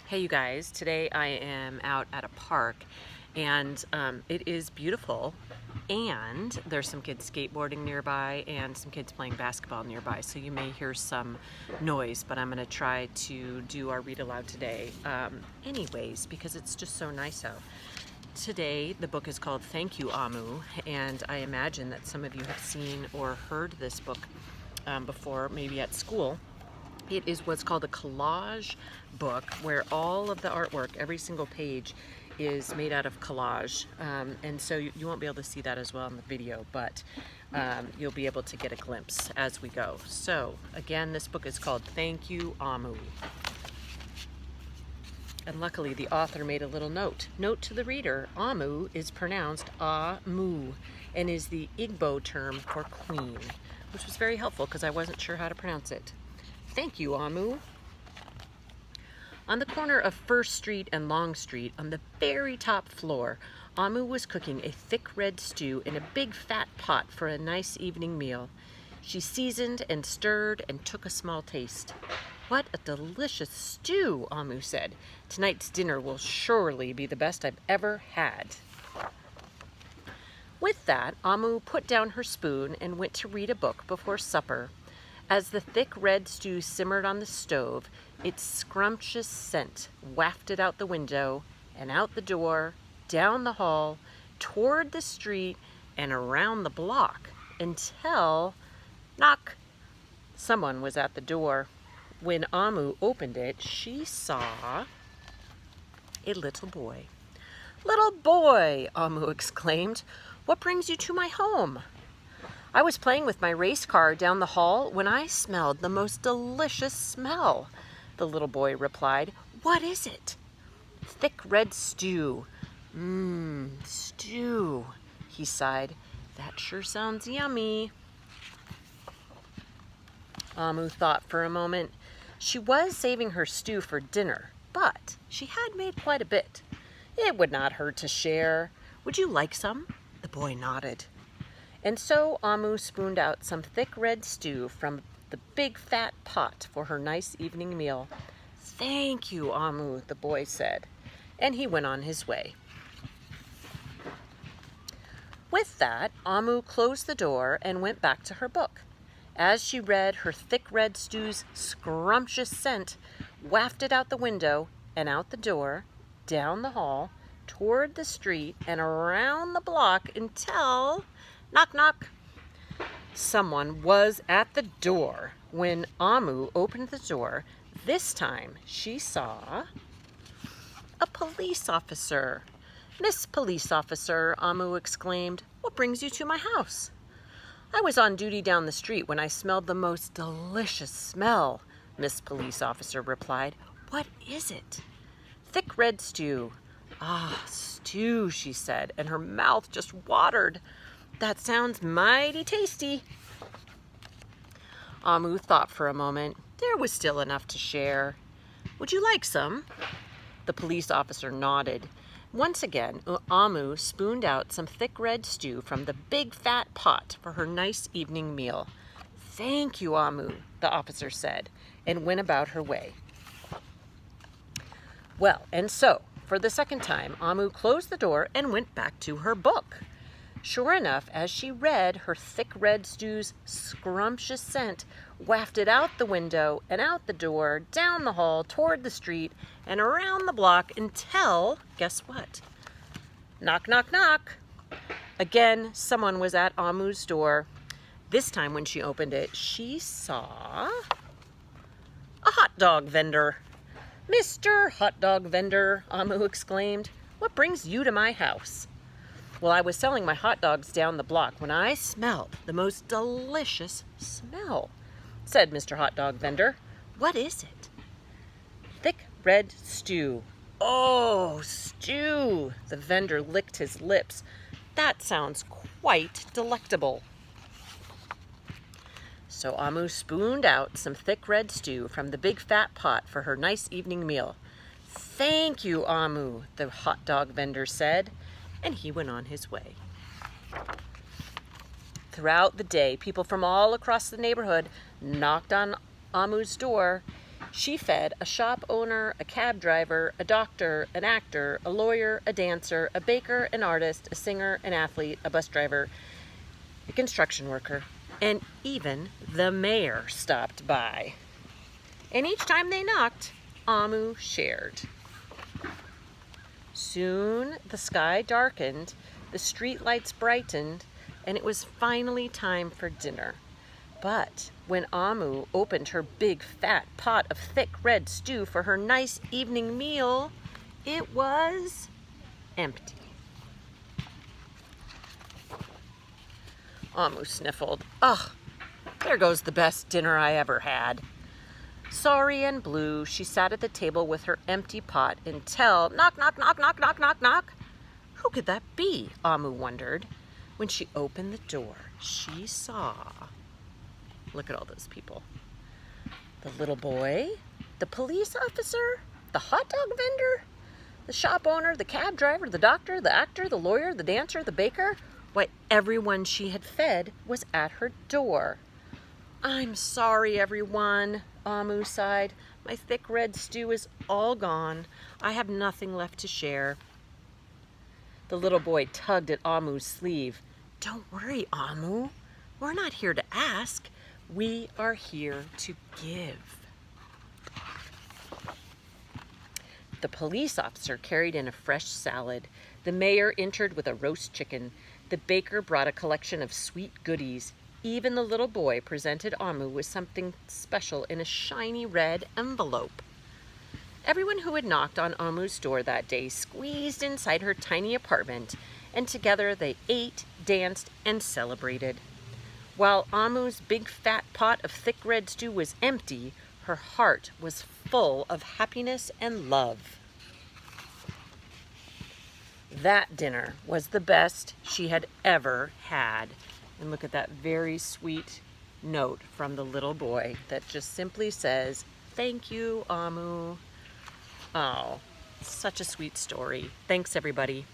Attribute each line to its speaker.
Speaker 1: Hey you guys, today I am out at a park and it is beautiful and there's some kids skateboarding nearby and some kids playing basketball nearby, so you may hear some noise, but I'm going to try to do our read aloud today anyways because it's just so nice out. Today the book is called Thank You, Amu, and I imagine that some of you have seen or heard this book before, maybe at school. It is what's called a collage book, where all of the artwork, every single page, is made out of collage. And so you won't be able to see that as well in the video, but you'll be able to get a glimpse as we go. So again, this book is called Thank You, Amu. And luckily the author made a little note. Note to the reader, Amu is pronounced Ah-mu and is the Igbo term for queen, which was very helpful because I wasn't sure how to pronounce it. Thank you, Amu. On the corner of First Street and Long Street, on the very top floor, Amu was cooking a thick red stew in a big fat pot for a nice evening meal. She seasoned and stirred and took a small taste. "What a delicious stew," Amu said. "Tonight's dinner will surely be the best I've ever had." With that, Amu put down her spoon and went to read a book before supper. As the thick red stew simmered on the stove, its scrumptious scent wafted out the window and out the door, down the hall, toward the street, and around the block until, knock, someone was at the door. When Amu opened it, she saw a little boy. "Little boy," Amu exclaimed, "what brings you to my home?" "I was playing with my race car down the hall when I smelled the most delicious smell," the little boy replied. "What is it?" "Thick red stew." Stew," he sighed. "That sure sounds yummy." Amu thought for a moment. She was saving her stew for dinner, but she had made quite a bit. It would not hurt to share. "Would you like some?" The boy nodded. And so Amu spooned out some thick red stew from the big fat pot for her nice evening meal. "Thank you, Amu," the boy said, and he went on his way. With that, Amu closed the door and went back to her book. As she read, her thick red stew's scrumptious scent wafted out the window and out the door, down the hall, toward the street, and around the block until, knock, knock, someone was at the door. When Amu opened the door, this time she saw a police officer. "Miss Police Officer," Amu exclaimed, "what brings you to my house?" "I was on duty down the street when I smelled the most delicious smell," Miss Police Officer replied. "What is it?" "Thick red stew." "Ah, stew," she said, and her mouth just watered. "That sounds mighty tasty." Amu thought for a moment. There was still enough to share. "Would you like some?" The police officer nodded. Once again, Amu spooned out some thick red stew from the big fat pot for her nice evening meal. "Thank you, Amu," the officer said, and went about her way. Well, and so, for the second time, Amu closed the door and went back to her book. Sure enough, as she read, her thick red stew's scrumptious scent wafted out the window and out the door, down the hall, toward the street, and around the block until, guess what? Knock, knock, knock. Again, someone was at Amu's door. This time when she opened it, she saw a hot dog vendor. "Mr. Hot Dog Vendor," Amu exclaimed, "what brings you to my house?" "Well, I was selling my hot dogs down the block when I smelled the most delicious smell," said Mr. Hot Dog Vendor. "What is it?" "Thick red stew." "Oh, stew!" The vendor licked his lips. "That sounds quite delectable." So Amu spooned out some thick red stew from the big fat pot for her nice evening meal. "Thank you, Amu," the hot dog vendor said, and he went on his way. Throughout the day, people from all across the neighborhood knocked on Amu's door. She fed a shop owner, a cab driver, a doctor, an actor, a lawyer, a dancer, a baker, an artist, a singer, an athlete, a bus driver, a construction worker, and even the mayor stopped by. And each time they knocked, Amu shared. Soon the sky darkened, the street lights brightened, and it was finally time for dinner. But when Amu opened her big fat pot of thick red stew for her nice evening meal, it was empty. Amu sniffled. Ugh, there goes the best dinner I ever had. Sorry and blue, she sat at the table with her empty pot until knock, knock, knock, knock, knock, knock, knock. Who could that be? Amu wondered. When she opened the door, she saw... Look at all those people. The little boy, the police officer, the hot dog vendor, the shop owner, the cab driver, the doctor, the actor, the lawyer, the dancer, the baker. Why, everyone she had fed was at her door. I'm sorry, everyone, Amu sighed. My thick red stew is all gone. I have nothing left to share. The little boy tugged at Amu's sleeve. Don't worry, Amu. We're not here to ask. We are here to give. The police officer carried in a fresh salad. The mayor entered with a roast chicken. The baker brought a collection of sweet goodies. Even the little boy presented Amu with something special in a shiny red envelope. Everyone who had knocked on Amu's door that day squeezed inside her tiny apartment, and together they ate, danced, and celebrated. While Amu's big fat pot of thick red stew was empty, her heart was full of happiness and love. That dinner was the best she had ever had. And look at that very sweet note from the little boy that just simply says, "Thank you, Amu." Oh, such a sweet story. Thanks, everybody.